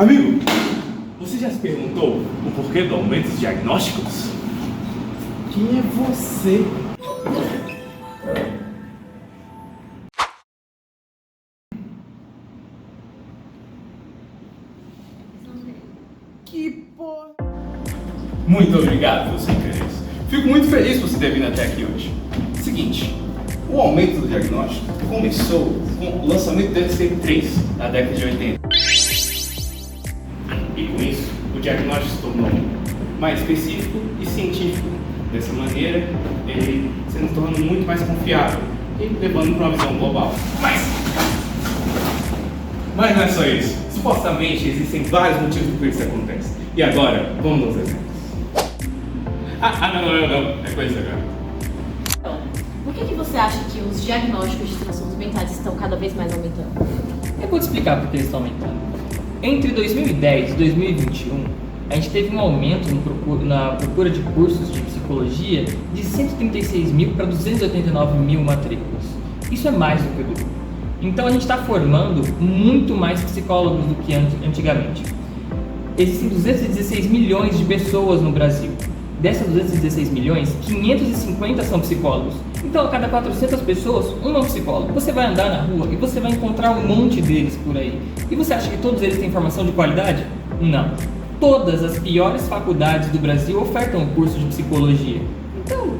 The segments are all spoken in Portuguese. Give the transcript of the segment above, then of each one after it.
Amigo, você já se perguntou o porquê do aumento dos diagnósticos? Quem é você? Que porra! Muito obrigado pelo seu interesse. Fico muito feliz por você ter vindo até aqui hoje. Seguinte, o aumento do diagnóstico começou com o lançamento do DSM-3 na década de 80. E com isso, o diagnóstico se tornou mais específico e científico. Dessa maneira, ele se tornando muito mais confiável e levando para uma visão global. Mas não é só isso. Supostamente existem vários motivos por que isso acontece. E agora, vamos aos exemplos. Não. É coisa agora. Então, por que você acha que os diagnósticos de transtornos mentais estão cada vez mais aumentando? Eu vou te explicar por que eles estão aumentando. Entre 2010 e 2021, a gente teve um aumento na procura de cursos de psicologia de 136 mil para 289 mil matrículas. Isso é mais do que o dobro. Então a gente está formando muito mais psicólogos do que antigamente. Existem 216 milhões de pessoas no Brasil. Dessas 216 milhões, 550 são psicólogos. Então, a cada 400 pessoas, um é um psicólogo. Você vai andar na rua e você vai encontrar um monte deles por aí. E você acha que todos eles têm formação de qualidade? Não. Todas as piores faculdades do Brasil ofertam o curso de psicologia. Então,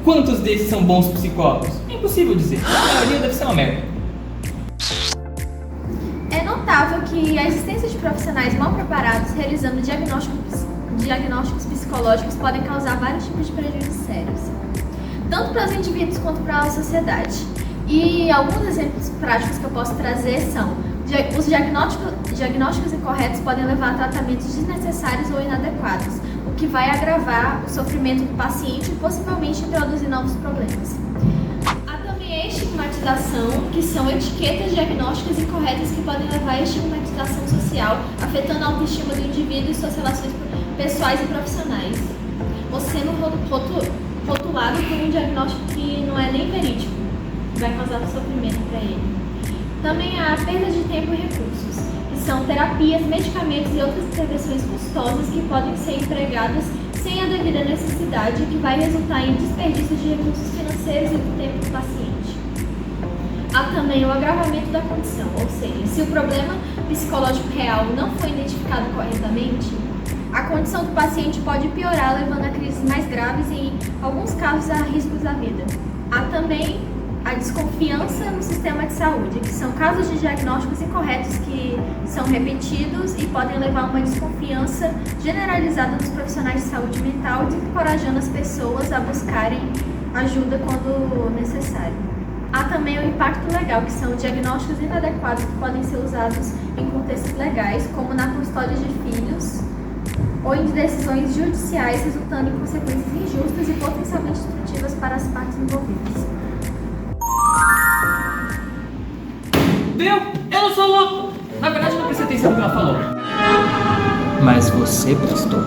quantos desses são bons psicólogos? É impossível dizer. A maioria deve ser uma merda. É notável que a existência de profissionais mal preparados realizando diagnósticos psicológicos podem causar vários tipos de prejuízos sérios, tanto para os indivíduos quanto para a sociedade. E alguns exemplos práticos que eu posso trazer são: os diagnósticos incorretos podem levar a tratamentos desnecessários ou inadequados, o que vai agravar o sofrimento do paciente e possivelmente introduzir novos problemas. Há também a estigmatização, que são etiquetas diagnósticas incorretas que podem levar à estigmatização social, afetando a autoestima do indivíduo e suas relações pessoais e profissionais, ou sendo rotulado por um diagnóstico que não é nem verídico, vai causar sofrimento para ele. Também há a perda de tempo e recursos, que são terapias, medicamentos e outras intervenções custosas que podem ser empregadas sem a devida necessidade, que vai resultar em desperdício de recursos financeiros e do tempo do paciente. Há também o agravamento da condição, ou seja, se o problema psicológico real não foi identificado corretamente, a condição do paciente pode piorar, levando a crises mais graves e, em alguns casos, a riscos da vida. Há também a desconfiança no sistema de saúde, que são casos de diagnósticos incorretos que são repetidos e podem levar a uma desconfiança generalizada dos profissionais de saúde mental, desencorajando as pessoas a buscarem ajuda quando necessário. Há também o impacto legal, que são diagnósticos inadequados que podem ser usados em contextos legais, como na custódia de filhos, ou em decisões judiciais, resultando em consequências injustas e potencialmente destrutivas para as partes envolvidas. Viu? Eu não sou louco! Na verdade, eu não prestei atenção no que ela falou. Mas você prestou.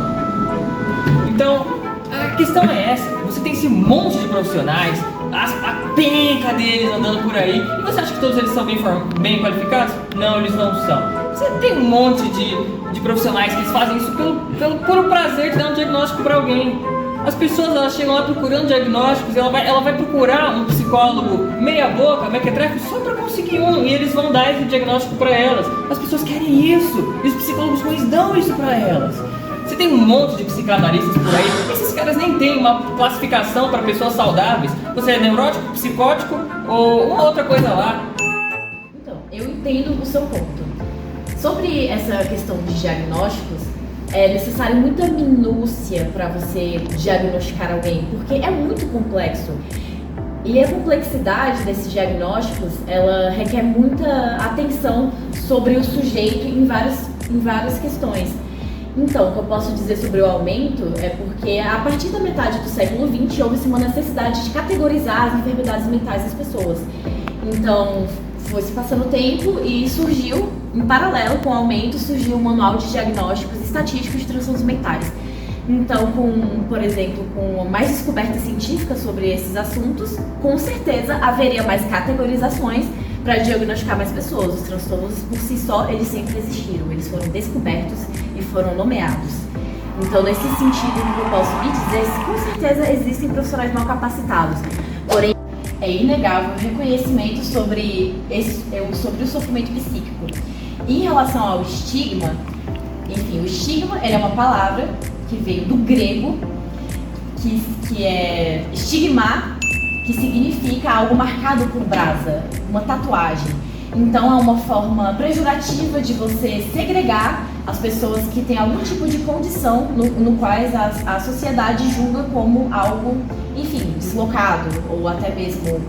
Então, a questão é essa. Você tem esse monte de profissionais, a penca deles andando por aí, e você acha que todos eles são bem qualificados? Não, eles não são. Você tem um monte de profissionais que fazem isso pelo puro prazer de dar um diagnóstico para alguém. As pessoas, elas chegam lá procurando diagnósticos, ela vai procurar um psicólogo meia boca, mequetrefe, só para conseguir um, e eles vão dar esse diagnóstico para elas. As pessoas querem isso, e os psicólogos ruins dão isso para elas. Você tem um monte de psicanalistas por aí, esses caras nem têm uma classificação para pessoas saudáveis. Você é neurótico, psicótico ou uma outra coisa lá. Então, eu entendo o seu ponto. Sobre essa questão de diagnósticos, é necessário muita minúcia para você diagnosticar alguém, porque é muito complexo. E a complexidade desses diagnósticos, ela requer muita atenção sobre o sujeito em várias questões. Então, o que eu posso dizer sobre o aumento é porque a partir da metade do século XX houve-se uma necessidade de categorizar as enfermidades mentais das pessoas. Então, foi se passando o tempo e surgiu, em paralelo com o aumento, surgiu o Manual de Diagnósticos e Estatísticos de Transtornos Mentais. Então, por exemplo, com mais descobertas científicas sobre esses assuntos, com certeza haveria mais categorizações para diagnosticar mais pessoas. Os transtornos, por si só, eles sempre existiram, eles foram descobertos e foram nomeados. Então, nesse sentido, o que eu posso lhe dizer, com certeza existem profissionais mal capacitados, porém, é inegável o reconhecimento sobre o sofrimento psíquico. Em relação ao estigma, enfim, o estigma ele é uma palavra que veio do grego, que é estigma, que significa algo marcado por brasa, uma tatuagem. Então é uma forma pejorativa de você segregar as pessoas que têm algum tipo de condição no quais a sociedade julga como algo, enfim, deslocado ou até mesmo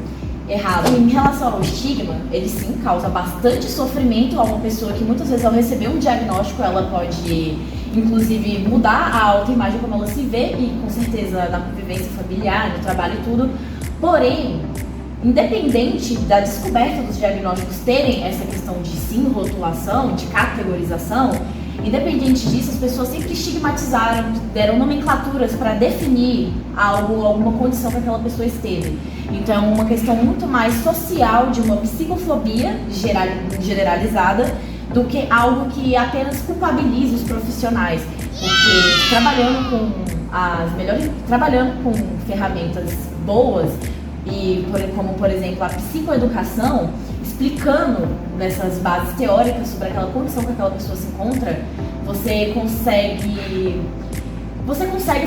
errado. Em relação ao estigma, ele sim causa bastante sofrimento a uma pessoa que muitas vezes ao receber um diagnóstico ela pode inclusive mudar a autoimagem como ela se vê e com certeza na convivência familiar, no trabalho e tudo. Porém, independente da descoberta dos diagnósticos terem essa questão de sim rotulação, de categorização, independente disso, as pessoas sempre estigmatizaram, deram nomenclaturas para definir alguma condição que aquela pessoa esteve. Então, é uma questão muito mais social, de uma psicofobia generalizada, do que algo que apenas culpabiliza os profissionais. Porque trabalhando com ferramentas boas, como por exemplo a psicoeducação, explicando nessas bases teóricas sobre aquela condição que aquela pessoa se encontra, você consegue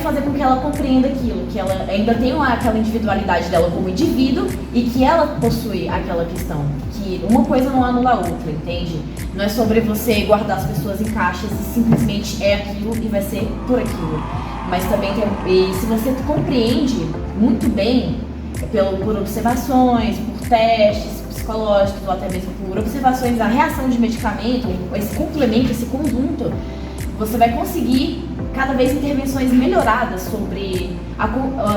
fazer com que ela compreenda aquilo, que ela ainda tem aquela individualidade dela como indivíduo e que ela possui aquela questão, que uma coisa não anula a outra, entende? Não é sobre você guardar as pessoas em caixas e simplesmente é aquilo e vai ser por aquilo, mas também e se você compreende muito bem por observações, por testes psicológicos ou até mesmo por observações da reação de medicamento, esse complemento, esse conjunto, você vai conseguir cada vez intervenções melhoradas sobre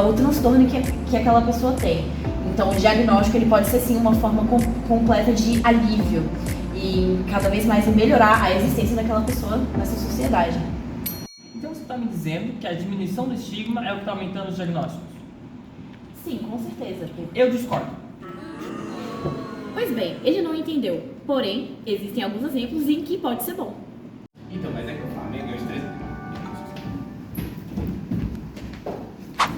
o transtorno que aquela pessoa tem. Então o diagnóstico ele pode ser sim uma forma completa de alívio e cada vez mais melhorar a existência daquela pessoa nessa sociedade. Então você está me dizendo que a diminuição do estigma é o que está aumentando os diagnósticos? Sim, com certeza. Eu discordo. Pois bem, ele não entendeu. Porém, existem alguns exemplos em que pode ser bom. Então, mas é que o Flamengo ganhou de 3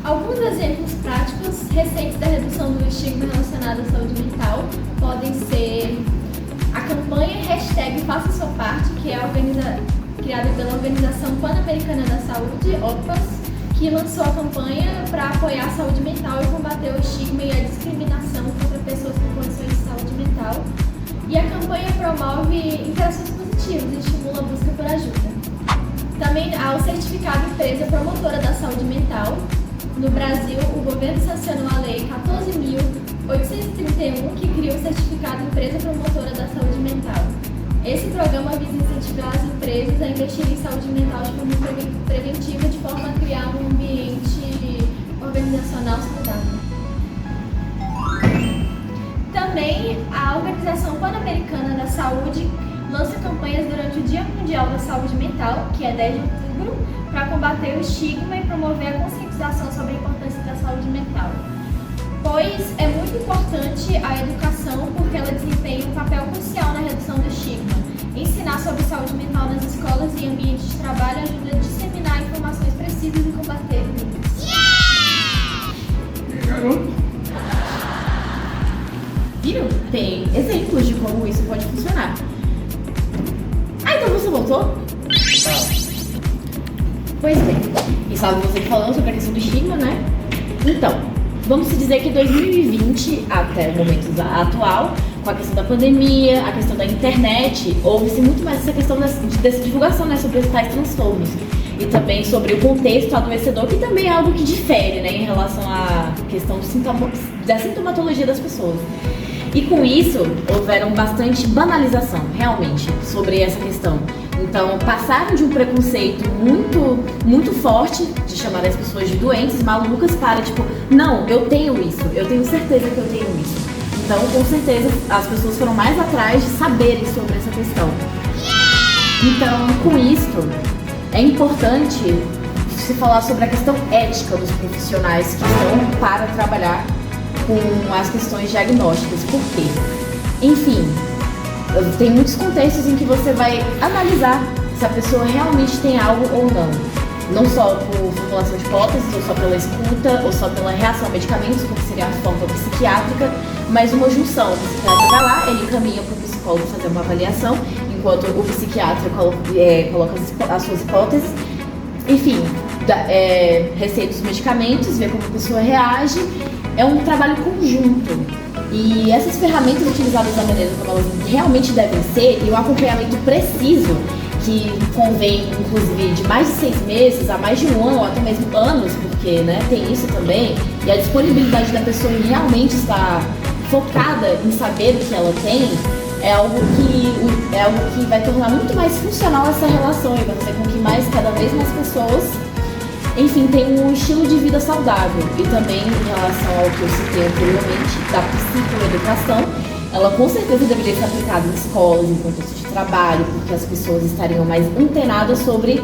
Alguns exemplos práticos recentes da redução do estigma relacionado à saúde mental podem ser a campanha #Faça Sua Parte, que é criada pela Organização Pan-Americana da Saúde, OPAS, que lançou a campanha para apoiar a saúde mental e combater o estigma e a discriminação contra pessoas com condições de saúde mental. E a campanha promove interações positivas e estimula a busca por ajuda. Também há o certificado Empresa Promotora da Saúde Mental. No Brasil, o governo sancionou a Lei 14.831, que cria o certificado Empresa Promotora da Saúde Mental. Esse programa visa incentivar as empresas a investirem em saúde mental de forma preventiva, de forma a criar um ambiente organizacional saudável. Também a Organização Pan-Americana da Saúde lança campanhas durante o Dia Mundial da Saúde Mental, que é 10 de outubro, para combater o estigma e promover a conscientização sobre a importância da saúde mental. Pois é muito importante a educação porque ela desempenha um papel crucial na redução do estigma. Ensinar sobre saúde mental nas escolas e ambientes de trabalho ajuda a disseminar informações precisas e combater mitos. Viram? Tem exemplos de como isso pode funcionar. Ah, então você voltou? Pois bem, e sabe você falando sobre a questão do estigma, né? Então, vamos dizer que 2020, até o momento atual, com a questão da pandemia, a questão da internet, houve-se muito mais essa questão dessa divulgação, né, sobre tais transtornos. E também sobre o contexto adoecedor, que também é algo que difere, né, em relação à questão da sintomatologia das pessoas. E com isso, houveram bastante banalização, realmente, sobre essa questão. Então, passaram de um preconceito muito forte de chamar as pessoas de doentes, malucas, para tipo, não, eu tenho isso, eu tenho certeza que eu tenho isso. Então, com certeza, as pessoas foram mais atrás de saberem sobre essa questão. Então, com isso, é importante se falar sobre a questão ética dos profissionais que estão para trabalhar com as questões diagnósticas. Por quê? Enfim, tem muitos contextos em que você vai analisar se a pessoa realmente tem algo ou não. Não só por formulação de hipóteses, ou só pela escuta, ou só pela reação a medicamentos, como seria a forma psiquiátrica, mas uma junção. O psiquiatra vai lá, ele encaminha para o psicólogo fazer uma avaliação, enquanto o psiquiatra coloca as suas hipóteses. Enfim, receita os medicamentos, vê como a pessoa reage. É um trabalho conjunto. E essas ferramentas utilizadas da maneira como elas realmente devem ser, e o acompanhamento preciso, que convém, inclusive, de mais de 6 meses a mais de 1 ano, ou até mesmo anos, porque né, tem isso também, e a disponibilidade da pessoa em realmente estar focada em saber o que ela tem, é algo que vai tornar muito mais funcional essa relação e vai fazer com que cada vez mais pessoas, enfim, tenham um estilo de vida saudável. E também em relação ao que eu citei anteriormente, da psicoeducação, ela com certeza deveria ser aplicada em escolas, em contexto de trabalho, porque as pessoas estariam mais antenadas sobre,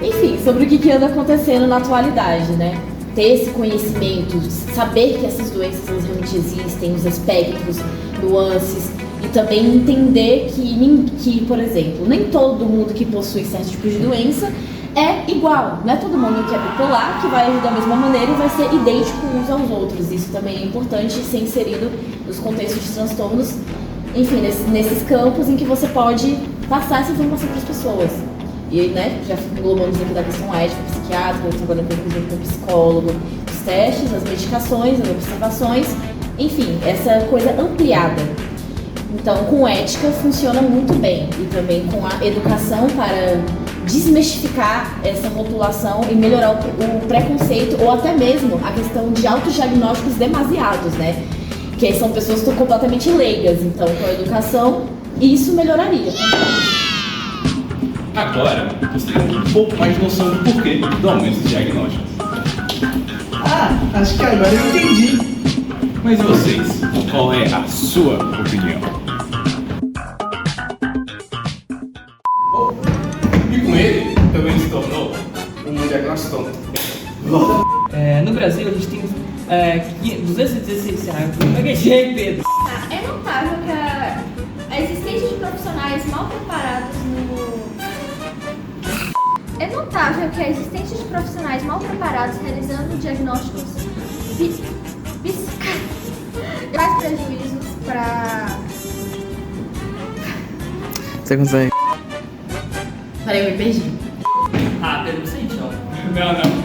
enfim, sobre o que anda acontecendo na atualidade, né? Ter esse conhecimento, saber que essas doenças elas realmente existem, os espectros, nuances, e também entender que, por exemplo, nem todo mundo que possui certos tipos de doença é igual. Não é todo mundo que é bipolar que vai agir da mesma maneira e vai ser idêntico uns aos outros. Isso também é importante ser inserido nos contextos de transtornos, enfim, nesses campos em que você pode passar essa informação para as pessoas. E, né, já englobamos aqui da questão ética, psiquiátrica, trabalhando inclusive com o psicólogo, os testes, as medicações, as observações, enfim, essa coisa ampliada. Então, com ética funciona muito bem, e também com a educação para desmistificar essa rotulação e melhorar o preconceito, ou até mesmo a questão de autodiagnósticos demasiados, né? Que são pessoas que estão completamente leigas. Então, com a educação, isso melhoraria. Agora, você tem um pouco mais de noção do porquê do aumento dos diagnósticos. Ah, acho que agora eu entendi. Mas e vocês? Qual é a sua opinião? E com ele, também se tornou um diagnóstico. No Brasil, a gente tem 216 reais. Como é que é jeito, Pedro? É notável que a existência de profissionais mal preparados realizando diagnósticos traz prejuízos para... Você consegue? Peraí, eu me perdi. Ah, Pedro, você idiota. Não.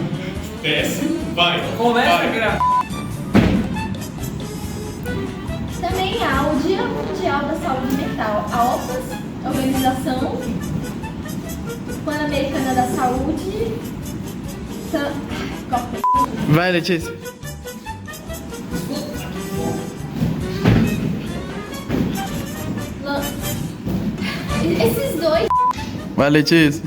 Desce, vai. Começa a vai. gravar. Também há o Dia Mundial da Saúde Mental, a OPAS, Organização Pan-Americana da Saúde. Vai, Letícia. Esses dois Vai, Letícia.